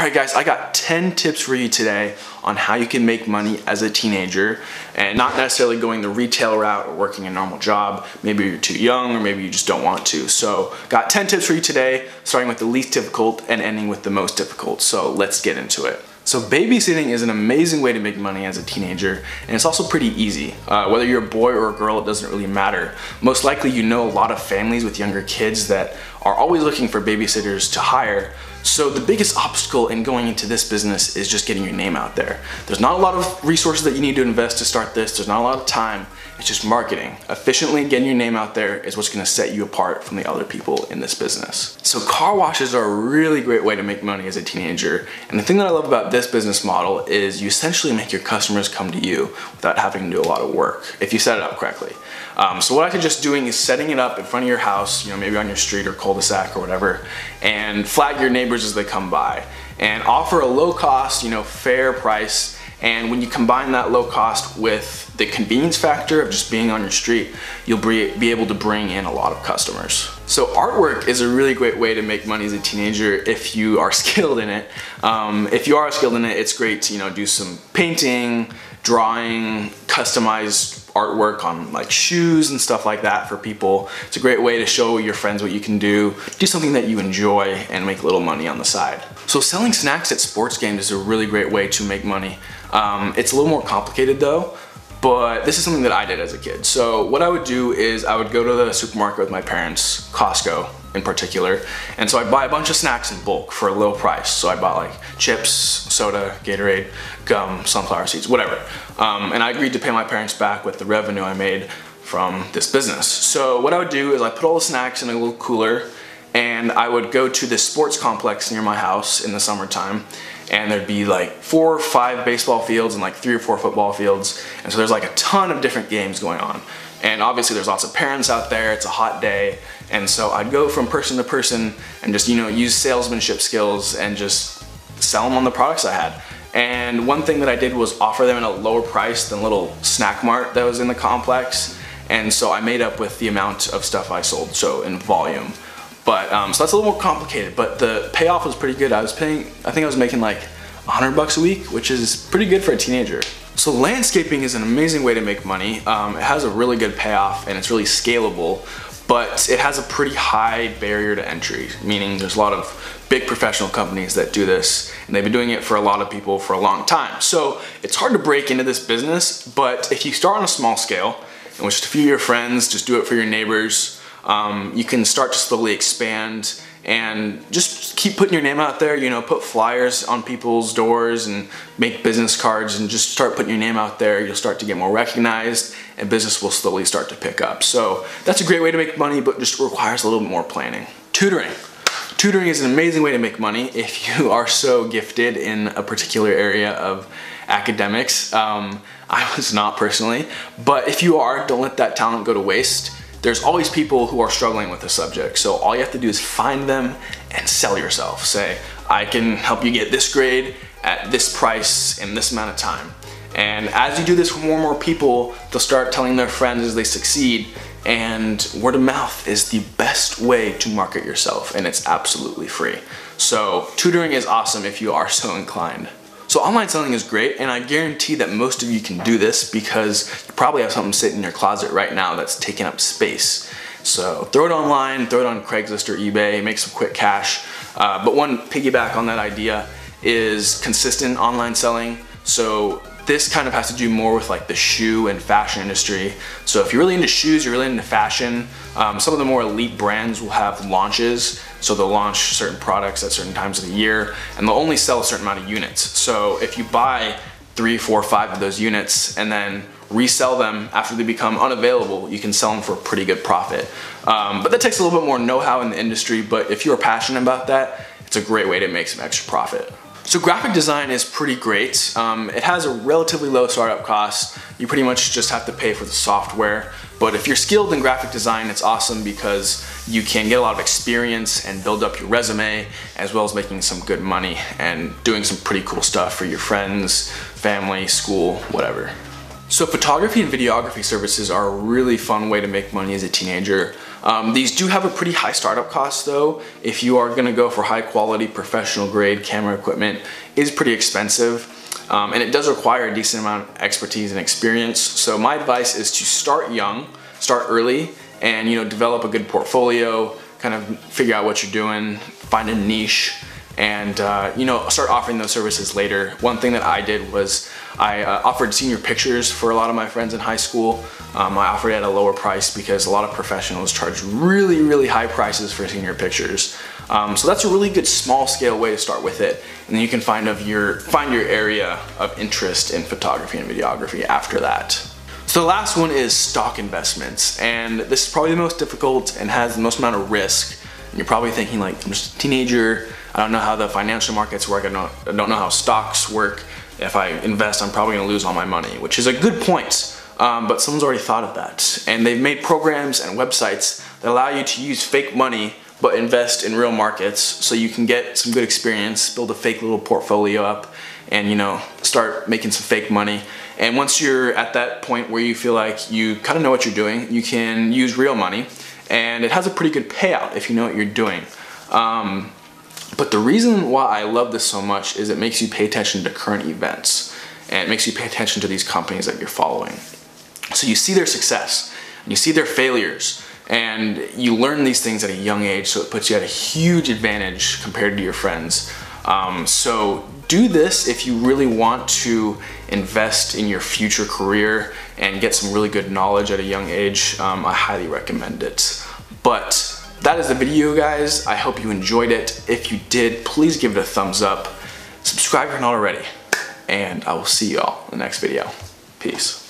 Alright guys, I got 10 tips for you today on how you can make money as a teenager and not necessarily going the retail route or working a normal job. Maybe you're too young or maybe you just don't want to. So got 10 tips for you today, starting with the least difficult and ending with the most difficult. So let's get into it. So babysitting is an amazing way to make money as a teenager, and it's also pretty easy. Whether you're a boy or a girl, it doesn't really matter. Most likely you know a lot of families with younger kids that are always looking for babysitters to hire. So the biggest obstacle in going into this business is just getting your name out there. There's not a lot of resources that you need to invest to start this. There's not a lot of time. It's just marketing. Efficiently getting your name out there is what's gonna set you apart from the other people in this business. So car washes are a really great way to make money as a teenager. And the thing that I love about this business model is you essentially make your customers come to you without having to do a lot of work if you set it up correctly. So what I suggest doing is setting it up in front of your house, maybe on your street or cul-de-sac or whatever, and flag your neighbors as they come by and offer a low cost, fair price. And when you combine that low cost with the convenience factor of just being on your street, you'll be able to bring in a lot of customers. So artwork is a really great way to make money as a teenager if you are skilled in it. If you are skilled in it, it's great to do some painting, drawing, customized artwork on like shoes and stuff like that for people. It's a great way to show your friends what you can do something that you enjoy and make a little money on the side. So selling snacks at sports games is a really great way to make money. It's a little more complicated though, but this is something that I did as a kid. So what I would do is I would go to the supermarket with my parents, Costco in particular, and so I'd buy a bunch of snacks in bulk for a low price. So I bought like chips, soda, Gatorade, gum, sunflower seeds, whatever. And I agreed to pay my parents back with the revenue I made from this business. So what I would do is I put all the snacks in a little cooler and I would go to this sports complex near my house in the summertime, and there'd be like 4 or 5 baseball fields and like 3 or 4 football fields. And so there's like a ton of different games going on. And obviously there's lots of parents out there, it's a hot day. And so I'd go from person to person and just, use salesmanship skills and just sell them on the products I had. And one thing that I did was offer them at a lower price than a little snack mart that was in the complex. And so I made up with the amount of stuff I sold, so in volume. But so that's a little more complicated, but the payoff was pretty good. I think I was making like $100 a week, which is pretty good for a teenager. So landscaping is an amazing way to make money. It has a really good payoff and it's really scalable, but it has a pretty high barrier to entry, meaning there's a lot of big professional companies that do this, and they've been doing it for a lot of people for a long time. So it's hard to break into this business, but if you start on a small scale, and with just a few of your friends, just do it for your neighbors, you can start to slowly expand and just keep putting your name out there, put flyers on people's doors and make business cards and just start putting your name out there. You'll start to get more recognized and business will slowly start to pick up. So that's a great way to make money, but just requires a little bit more planning. Tutoring. Tutoring is an amazing way to make money if you are so gifted in a particular area of academics. I was not personally, but if you are, don't let that talent go to waste. There's always people who are struggling with the subject, so all you have to do is find them and sell yourself. Say, I can help you get this grade at this price in this amount of time. And as you do this with more and more people, they'll start telling their friends as they succeed, and word of mouth is the best way to market yourself, and it's absolutely free. So tutoring is awesome if you are so inclined. So online selling is great, and I guarantee that most of you can do this because you probably have something sitting in your closet right now that's taking up space. So throw it online, throw it on Craigslist or eBay, make some quick cash. But one piggyback on that idea is consistent online selling. So this kind of has to do more with like the shoe and fashion industry. So if you're really into shoes, you're really into fashion, some of the more elite brands will have launches. So they'll launch certain products at certain times of the year, and they'll only sell a certain amount of units. So if you buy 3, 4, 5 of those units and then resell them after they become unavailable, you can sell them for a pretty good profit. But that takes a little bit more know-how in the industry, but if you're passionate about that, it's a great way to make some extra profit. So graphic design is pretty great. It has a relatively low startup cost. You pretty much just have to pay for the software. But if you're skilled in graphic design, it's awesome because you can get a lot of experience and build up your resume, as well as making some good money and doing some pretty cool stuff for your friends, family, school, whatever. So photography and videography services are a really fun way to make money as a teenager. These do have a pretty high startup cost though. If you are gonna go for high quality professional grade camera equipment, it is pretty expensive. And it does require a decent amount of expertise and experience. So my advice is to start young, start early, and develop a good portfolio, kind of figure out what you're doing, find a niche, and start offering those services later. One thing that I did was I offered senior pictures for a lot of my friends in high school. I offered it at a lower price because a lot of professionals charge really, really high prices for senior pictures. So that's a really good small scale way to start with it. And then you can find your area of interest in photography and videography after that. So the last one is stock investments. And this is probably the most difficult and has the most amount of risk. And you're probably thinking like, I'm just a teenager. I don't know how the financial markets work. I don't know how stocks work. If I invest, I'm probably gonna lose all my money, which is a good point. But someone's already thought of that. And they've made programs and websites that allow you to use fake money but invest in real markets so you can get some good experience, build a fake little portfolio up, and start making some fake money. And once you're at that point where you feel like you kind of know what you're doing, you can use real money, and it has a pretty good payout if you know what you're doing. But the reason why I love this so much is it makes you pay attention to current events, and it makes you pay attention to these companies that you're following. So you see their success, and you see their failures, and you learn these things at a young age, so it puts you at a huge advantage compared to your friends. So do this if you really want to invest in your future career and get some really good knowledge at a young age. I highly recommend it. But that is the video, guys. I hope you enjoyed it. If you did, please give it a thumbs up. Subscribe if you're not already. And I will see y'all in the next video. Peace.